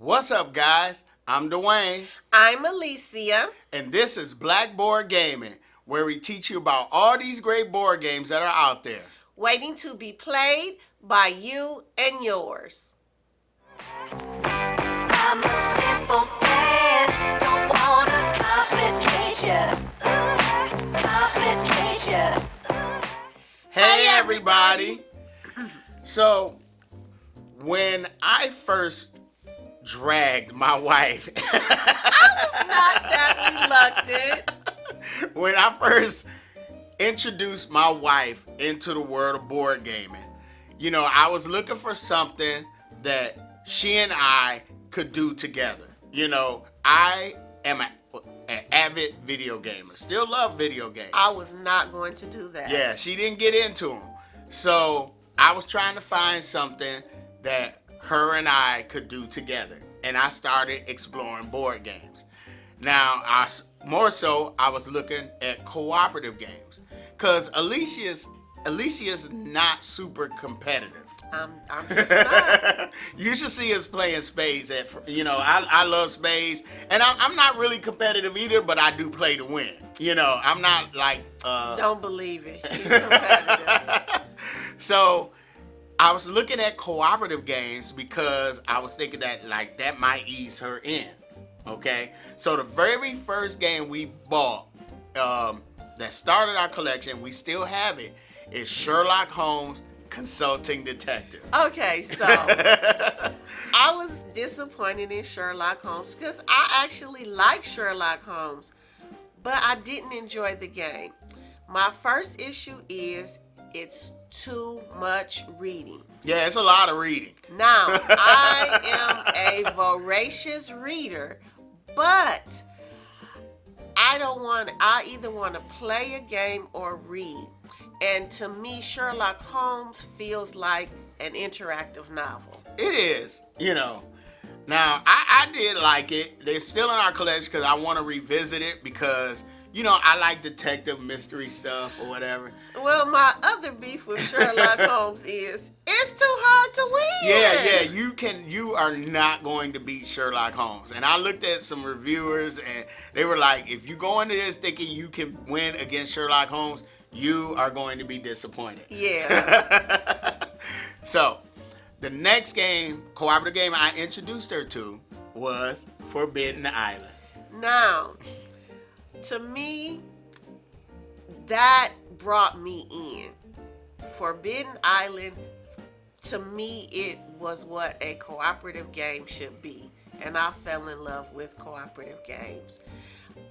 What's up, guys? I'm Dwayne, I'm Alicia. and this is Blackboard Gaming, where we teach you about all these great board games that are out there. Waiting to be played by you and yours. I'm a simple man, don't wanna complication. Complication. Hey, everybody! So, when I first dragged my wife, I was not that reluctant. when I first introduced my wife into the world of board gaming, I was looking for something that she and I could do together. I am an avid video gamer. Still love video games. I was not going to do that. Yeah, she didn't get into them. So I was trying to find something that her and I could do together. And I started exploring board games. Now, I was looking at cooperative games. Because Alicia's not super competitive. I'm just not. You should see us playing spades. I love spades, and I'm not really competitive either, but I do play to win. I'm not like. Don't believe it. He's competitive. So, I was looking at cooperative games because I was thinking that that might ease her in. Okay, so the very first game we bought that started our collection, we still have it, is Sherlock Holmes Consulting Detective. Okay, so I was disappointed in Sherlock Holmes because I actually like Sherlock Holmes, but I didn't enjoy the game. My first issue is it's too much reading. Yeah, it's a lot of reading. Now, I am a voracious reader, but I either want to play a game or read. And to me, Sherlock Holmes feels like an interactive novel. It is, Now, I did like it. It's still in our collection because I want to revisit it because, I like detective mystery stuff or whatever. Well, my other beef with Sherlock Holmes is it's too hard to win. Yeah, you are not going to beat Sherlock Holmes. And I looked at some reviewers and they were like, if you go into this thinking you can win against Sherlock Holmes, you are going to be disappointed. Yeah. So, the next cooperative game I introduced her to was Forbidden Island. Now, to me, that brought me in. Forbidden Island, to me, it was what a cooperative game should be. And I fell in love with cooperative games.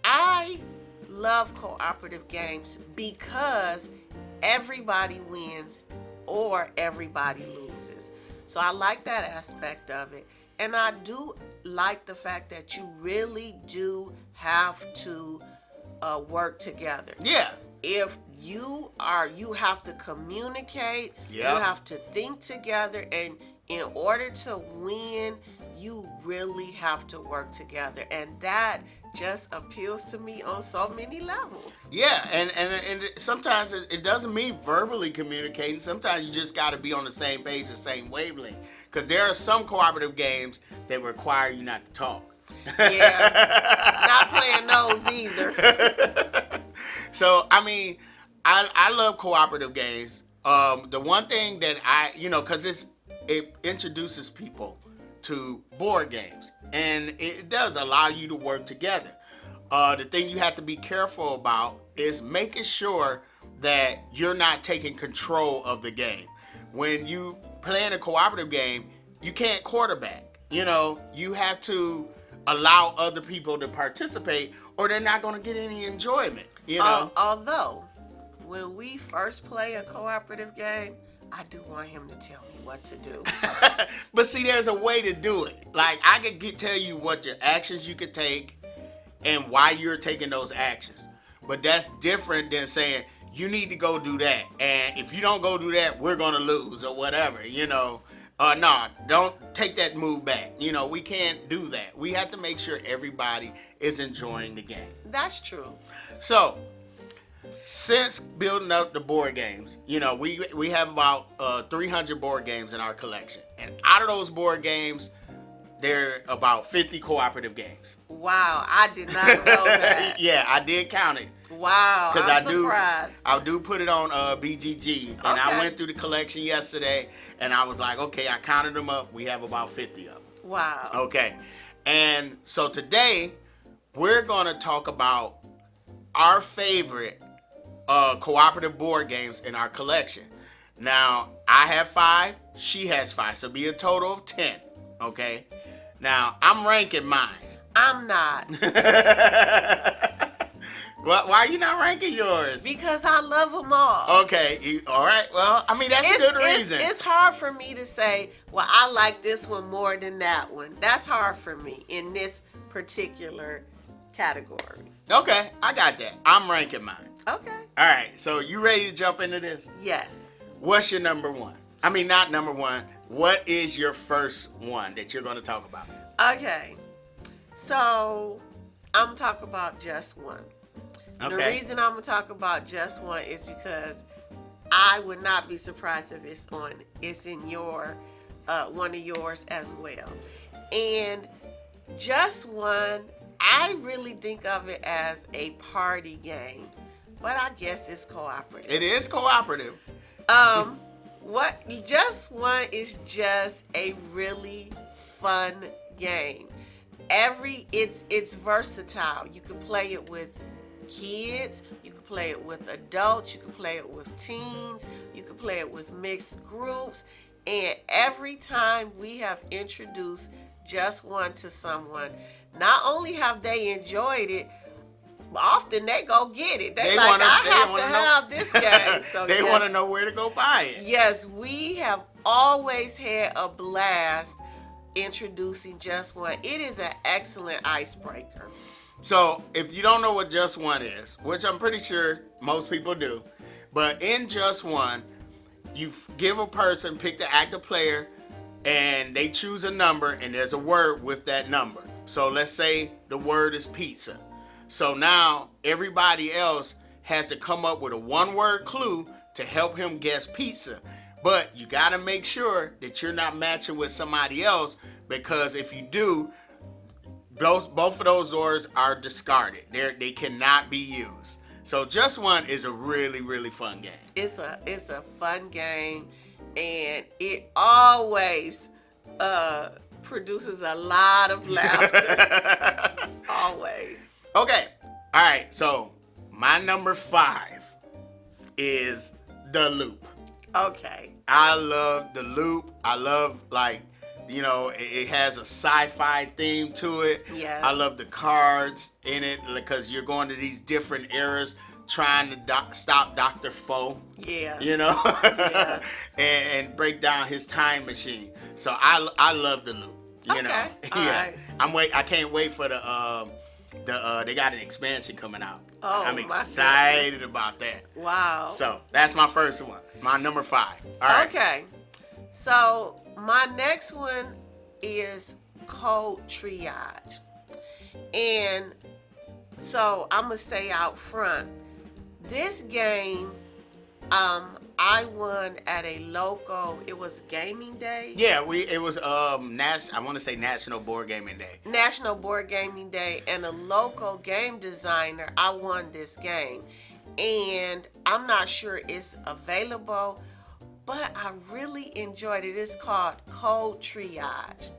I love cooperative games because everybody wins or everybody loses. So I like that aspect of it. And I do like the fact that you really do have to work together. Yeah. If you have to communicate, you have to think together, and in order to win, you really have to work together. And that just appeals to me on so many levels. Yeah, and sometimes it doesn't mean verbally communicating. Sometimes you just got to be on the same page, the same wavelength. Because there are some cooperative games that require you not to talk. Yeah, not playing those either. So, I love cooperative games. The one thing that because it introduces people to board games, and it does allow you to work together. The thing you have to be careful about is making sure that you're not taking control of the game. When you play in a cooperative game, you can't quarterback. You have to allow other people to participate or they're not going to get any enjoyment, Although, when we first play a cooperative game, I do want him to tell me what to do. But see, there's a way to do it. Like, I could tell you what your actions you could take and why you're taking those actions. But that's different than saying, you need to go do that. And if you don't go do that, we're going to lose or whatever, No, don't take that move back. We can't do that. We have to make sure everybody is enjoying the game. That's true. So, since building up the board games, we have about 300 board games in our collection. And out of those board games, there are about 50 cooperative games. Wow, I did not know that. Yeah, I did count it. Wow, I'm surprised. I do put it on BGG, and I Okay. went through the collection yesterday, and I was like, okay, I counted them up. We have about 50 of them. Wow. Okay, and so today we're gonna talk about our favorite cooperative board games in our collection. Now, I have 5, she has 5, so be a total of 10. Okay. Now I'm ranking mine. I'm not. Well, why are you not ranking yours? Because I love them all. Okay, all right. Well, I mean, that's a good reason. It's hard for me to say, well, I like this one more than that one. That's hard for me in this particular category. Okay, I got that. I'm ranking mine. Okay. All right, so you ready to jump into this? Yes. What's your number one? I mean, not number one. What is your first one that you're going to talk about? Okay. So, I'm talking about JustOne. Okay. The reason I'm going to talk about JustOne is because I would not be surprised if it's in your one of yours as well. And JustOne, I really think of it as a party game, but I guess it's cooperative. It is cooperative. What JustOne is just a really fun game. It's versatile. You can play it with kids, you can play it with adults, you can play it with teens, you can play it with mixed groups, and every time we have introduced JustOne to someone, not only have they enjoyed it, often they go get it. They like, I have this game. So they want to know where to go buy it. Yes, we have always had a blast introducing JustOne. It is an excellent icebreaker. So, if you don't know what JustOne is, which I'm pretty sure most people do, but in JustOne, you give a person, pick the active player, and they choose a number, and there's a word with that number. So, let's say the word is pizza. So now everybody else has to come up with a one-word clue to help him guess pizza. But you got to make sure that you're not matching with somebody else, because if you do, both of those words are discarded. They cannot be used. So JustOne is a really, really fun game. It's a fun game, and it always produces a lot of laughter. Always. Okay. All right. So my number 5 is The Loop. Okay. I love The Loop. I love, like, you know, it has a sci-fi theme to it. Yes. I love the cards in it because you're going to these different eras trying to stop Dr. Foe. Yeah. You know? Yeah. and break down his time machine. So I love The Loop. You know? All Yeah. right. I can't wait for they got an expansion coming out. Oh, I'm my excited about that. Wow. So that's my first one. My number 5. All right. Okay. So my next one is Code Triage. And so I'm going to say out front, this game, I won at a local, it was gaming day. Yeah, it was I want to say National Board Gaming Day. National Board Gaming Day, and a local game designer, I won this game. And I'm not sure it's available, but I really enjoyed it. It's called Code Triage.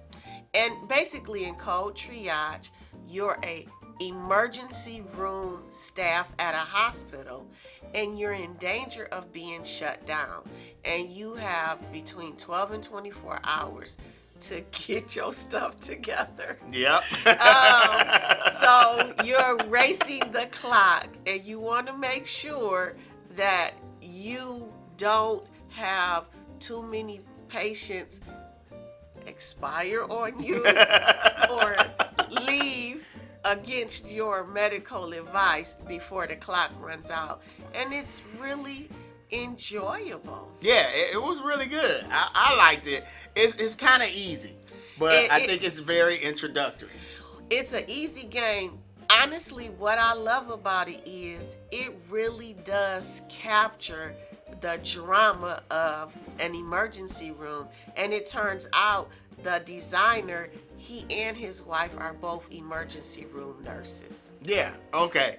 And basically in Code Triage, you're a emergency room staff at a hospital, and you're in danger of being shut down. And you have between 12 and 24 hours to get your stuff together. Yep. So you're racing the clock, and you want to make sure that you don't have too many patients expire on you or leave against your medical advice before the clock runs out. And it's really enjoyable. Yeah, it was really good. I liked it. It's kind of easy, but I think it's very introductory. It's an easy game. Honestly, what I love about it is it really does capture the drama of an emergency room. And it turns out the designer, he and his wife are both emergency room nurses. Yeah. Okay.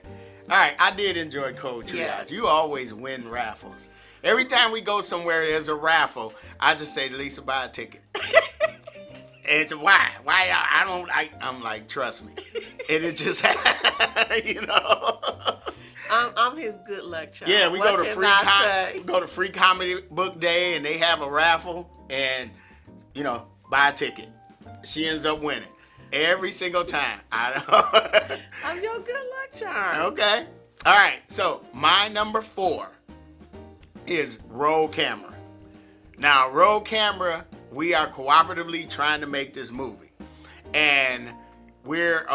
All right. I did enjoy Cold Triage. Yes. You always win raffles. Every time we go somewhere, there's a raffle. I just say, Lisa, buy a ticket. And it's why? I'm like, trust me. And it just, you know. I'm his good luck child. Yeah, we What go to can I say? free comedy book day, and they have a raffle, and buy a ticket. She ends up winning every single time. I'm your good luck charm. Okay. All right. So my number 4 is Roll Camera. Now, Roll Camera, we are cooperatively trying to make this movie, and we're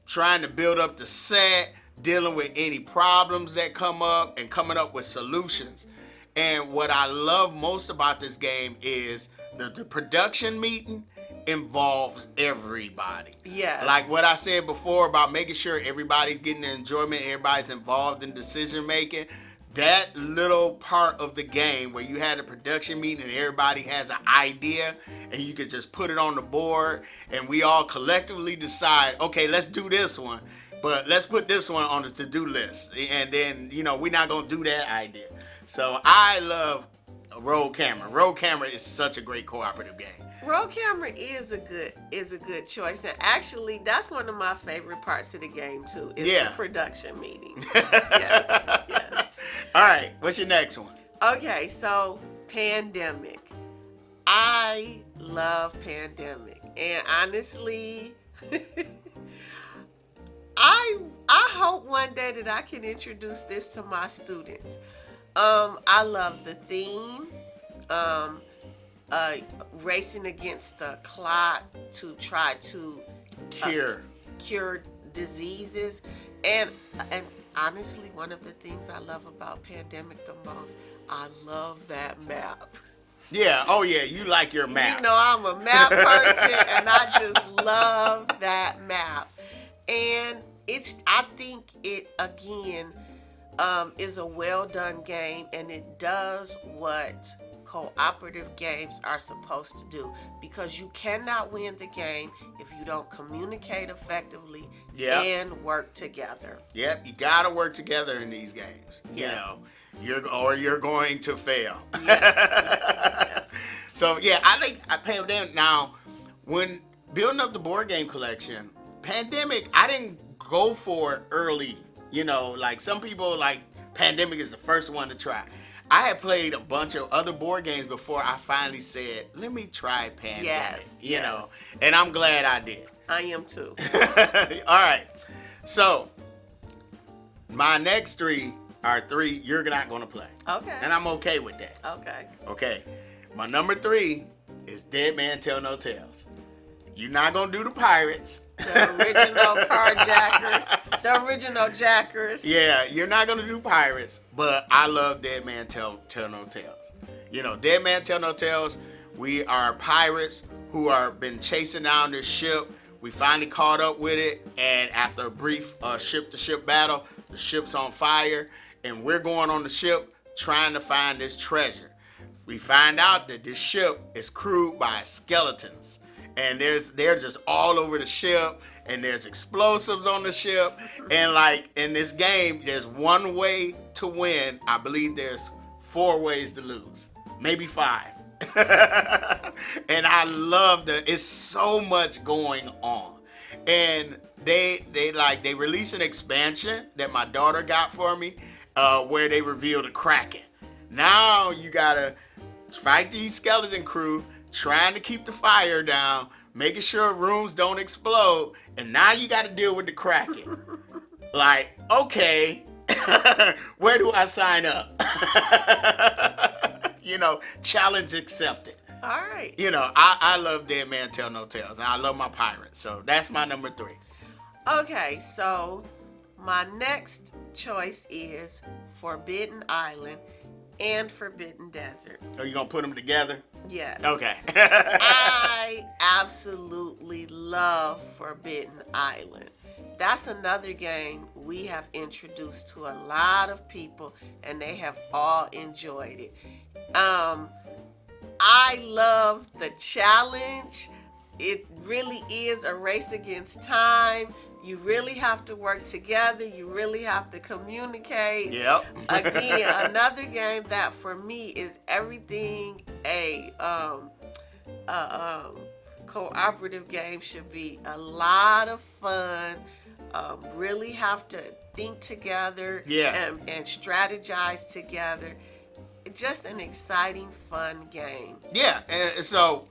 trying to build up the set, dealing with any problems that come up, and coming up with solutions. And what I love most about this game is the production meeting involves everybody. Yeah. Like what I said before about making sure everybody's getting the enjoyment, everybody's involved in decision making. That little part of the game where you had a production meeting and everybody has an idea and you could just put it on the board and we all collectively decide, okay, let's do this one, but let's put this one on the to-do list. And then, we're not going to do that idea. So I love Roll Camera. Roll Camera is such a great cooperative game. Roll Camera is a good choice, and actually, that's one of my favorite parts of the game too. Is the production meeting. Yes. All right, what's your next one? Okay, so Pandemic. I love Pandemic, and honestly, I hope one day that I can introduce this to my students. I love the theme. Racing against the clock to try to cure diseases, and honestly, one of the things I love about Pandemic the most, I love that map. Yeah, oh yeah, you like your maps. I'm a map person, and I just love that map. And I think it again is a well done game, and it does what cooperative games are supposed to do, because you cannot win the game if you don't communicate effectively and work together. Yep, you gotta work together in these games. Yes. You're going to fail. Yes. So yeah, I pay them now. When building up the board game collection, Pandemic, I didn't go for it early. Like some people, like Pandemic is the first one to try. I had played a bunch of other board games before I finally said, let me try Pandemic. Yes. And I'm glad I did. I am too. All right. So, my next 3 are 3 you're not going to play. Okay. And I'm okay with that. Okay. My number 3 is Dead Man Tell No Tales. You're not going to do the pirates. The original carjackers. The original jackers. Yeah, you're not going to do pirates, but I love Dead Man Tell No Tales. Dead Man Tell No Tales, we are pirates who are been chasing down this ship. We finally caught up with it, and after a brief ship-to-ship battle, the ship's on fire, and we're going on the ship trying to find this treasure. We find out that this ship is crewed by skeletons. And they're just all over the ship, and there's explosives on the ship, and like in this game, there's one way to win. I believe there's 4 ways to lose, maybe 5. And I love it's so much going on. And they release an expansion that my daughter got for me, where they reveal the Kraken. Now you gotta fight these skeleton crew, trying to keep the fire down, making sure rooms don't explode, and now you got to deal with the Kraken. Like, okay, where do I sign up? Challenge accepted. All right. I love Dead Man Tell No Tales, and I love my pirates, so that's my number 3. Okay, so my next choice is Forbidden Island and Forbidden Desert. Are you gonna put them together? Yes. Okay. I absolutely love Forbidden Island. That's another game we have introduced to a lot of people, and they have all enjoyed it. I love the challenge. It really is a race against time. You really have to work together. You really have to communicate. Yep. Again, another game that for me is everything a cooperative game should be. A lot of fun. Really have to think together. Yeah. And strategize together. Just an exciting, fun game. Yeah, and so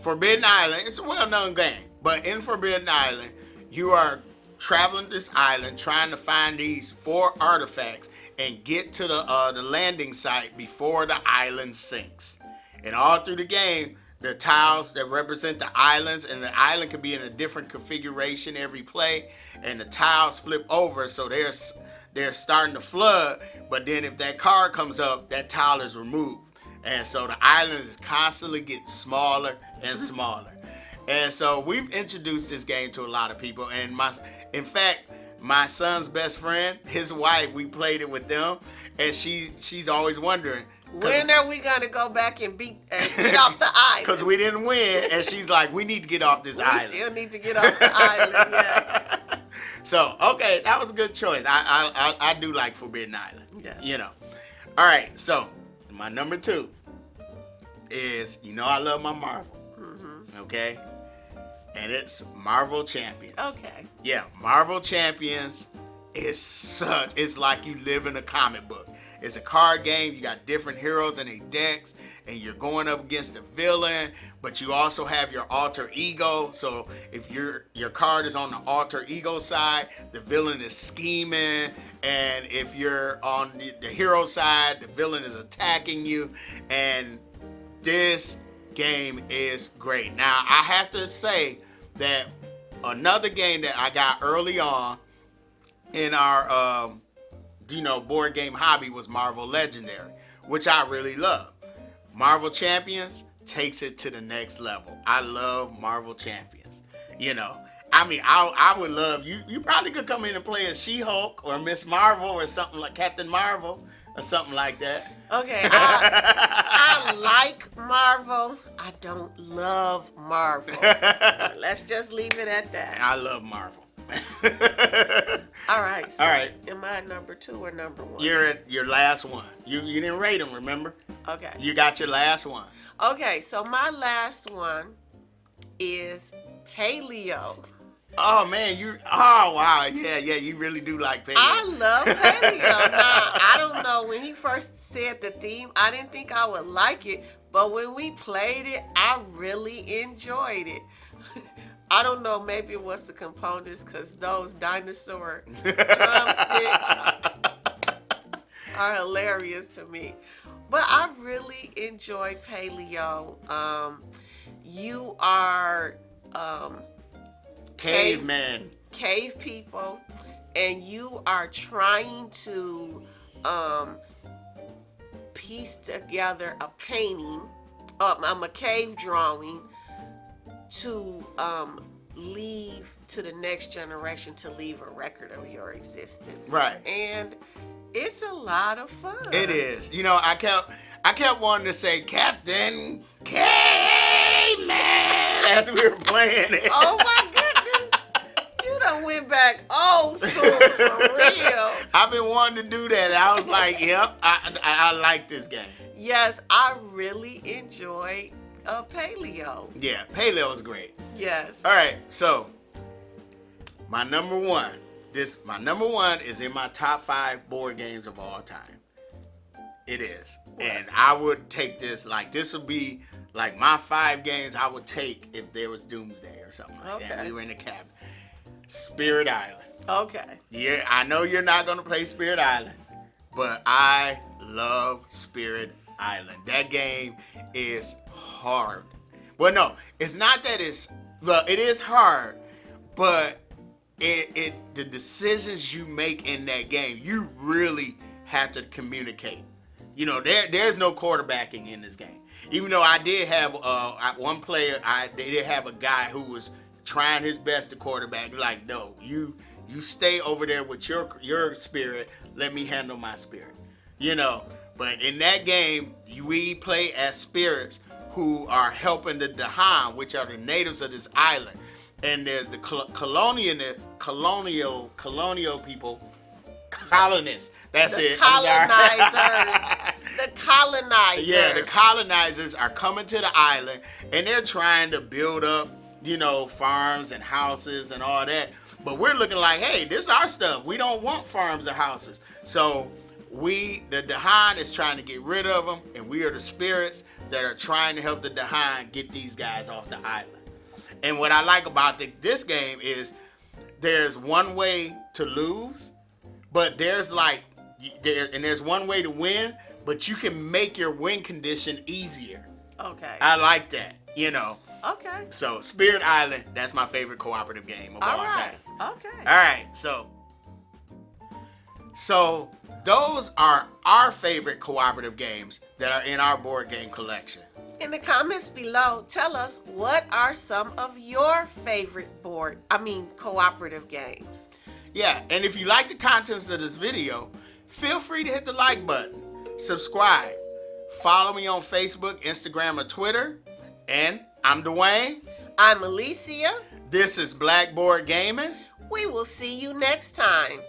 Forbidden Island, it's a well-known game, but in Forbidden Island, you are traveling this island trying to find these 4 artifacts and get to the landing site before the island sinks. And all through the game, the tiles that represent the islands, and the island can be in a different configuration every play, and the tiles flip over, so they're starting to flood, but then if that card comes up, that tile is removed. And so the island is constantly getting smaller and smaller. And so we've introduced this game to a lot of people. And in fact, my son's best friend, his wife, we played it with them, and she's always wondering, when are we gonna go back and get off the island? Because we didn't win, and she's like, we need to get off this island. We still need to get off the island, yes. So, okay, that was a good choice. I do like Forbidden Island. Yeah. You know. All right, so my number 2 is, I love my Marvel. Mm-hmm. Okay? And it's Marvel Champions. Okay. Yeah, Marvel Champions it's like you live in a comic book. It's a card game. You got different heroes and their decks, and you're going up against a villain, but you also have your alter ego. So if your card is on the alter ego side, the villain is scheming, and if you're on the hero side, the villain is attacking you. And this game is great. Now, I have to say that another game that I got early on in our board game hobby was Marvel Legendary, which I really love. Marvel Champions takes it to the next level. I love Marvel Champions. I would love you. You probably could come in and play as She-Hulk or Miss Marvel or something like Captain Marvel or something like that. Okay, I like Marvel. I don't love Marvel. Let's just leave it at that. I love Marvel. All right. So All right. Am I number 2 or number 1? You're at your last one. You didn't rate them, remember? Okay. You got your last one. Okay, so my last one is Paleo. Oh man, wow, yeah, you really do like Paleo. I love Paleo. Now, I don't know, when he first said the theme, I didn't think I would like it, but when we played it, I really enjoyed it. I don't know, maybe it was the components, because those dinosaur drumsticks are hilarious to me. But I really enjoyed Paleo. You are Caveman. cave people, and you are trying to piece together a painting, a cave drawing to leave to the next generation, to leave a record of your existence. Right. And it's a lot of fun. It is. I kept wanting to say Captain Caveman as we were playing it. Oh my goodness. You done went back old school for real. I've been wanting to do that. I was like, yep, I like this game. Yes, I really enjoyed Paleo. Yeah, Paleo is great. Yes. All right, so my number 1 is in my top 5 board games of all time. It is. And I would take this would be like my 5 games I would take if there was Doomsday or something like that. Okay. We were in the cabin. Spirit Island. Okay. Yeah, I know you're not going to play Spirit Island, but I love Spirit Island. That game is hard. Well, no, it's not that it is hard, but the decisions you make in that game, you really have to communicate. There's no quarterbacking in this game. Even though I did have one player, they did have a guy who was trying his best to quarterback. Like, no, you stay over there with your spirit. Let me handle my spirit. But in that game, we play as spirits who are helping the Dahan, which are the natives of this island. And there's the colonial people, colonists. That's The it. I'm colonizers. The colonizers. Yeah, the colonizers are coming to the island, and they're trying to build up, farms and houses and all that. But we're looking like, hey, this is our stuff. We don't want farms or houses. So the Dahan is trying to get rid of them, and we are the spirits that are trying to help the Dahan get these guys off the island. And what I like about this game is there's one way to lose, but there's one way to win, but you can make your win condition easier. Okay. I like that, Okay. So Spirit Island, that's my favorite cooperative game of all right. time. Okay. All right, so those are our favorite cooperative games that are in our board game collection. In the comments below, tell us what are some of your favorite cooperative games. Yeah, and if you like the contents of this video, feel free to hit the like button, subscribe, follow me on Facebook, Instagram, or Twitter, and I'm Dwayne. I'm Alicia. This is Blackboard Gaming. We will see you next time.